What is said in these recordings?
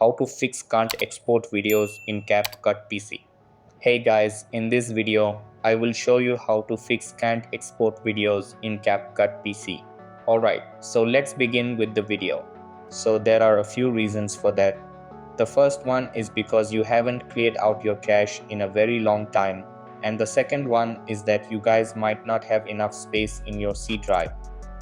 how to fix can't export videos in CapCut PC. Hey guys, in this video, I will show you how to fix can't export videos in CapCut PC. Alright, so let's begin with the video. So there are a few reasons for that. The first one is because you haven't cleared out your cache in a very long time, and the second one is that you guys might not have enough space in your C drive.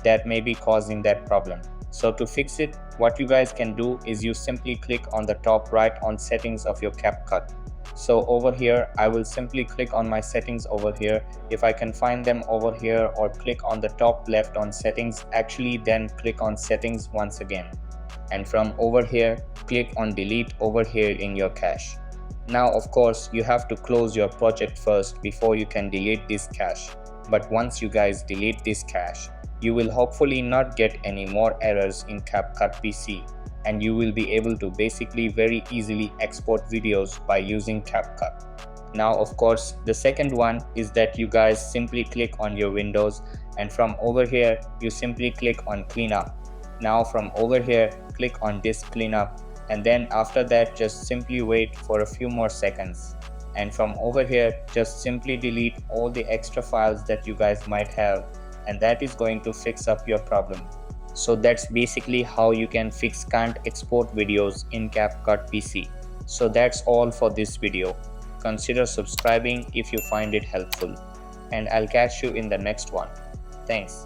That may be causing that problem. So to fix it, what you guys can do is you simply click on the top right on settings of your CapCut. So over here, I will simply click on my settings over here. If I can find them over here, or click on the top left on settings, then click on settings once again. And from over here, click on delete over here in your cache. Now of course, you have to close your project first before you can delete this cache. But once you guys delete this cache, you will hopefully not get any more errors in CapCut PC, and you will be able to basically very easily export videos by using CapCut. Now of course, the second one is that you guys simply click on your Windows, and from over here you simply click on cleanup. Now from over here, click on disk cleanup, and then after that just simply wait for a few more seconds. And from over here, just simply delete all the extra files that you guys might have, and that is going to fix up your problem. So that's basically how you can fix can't export videos in CapCut PC. So that's all for this video. Consider subscribing if you find it helpful, and I'll catch you in the next one. Thanks.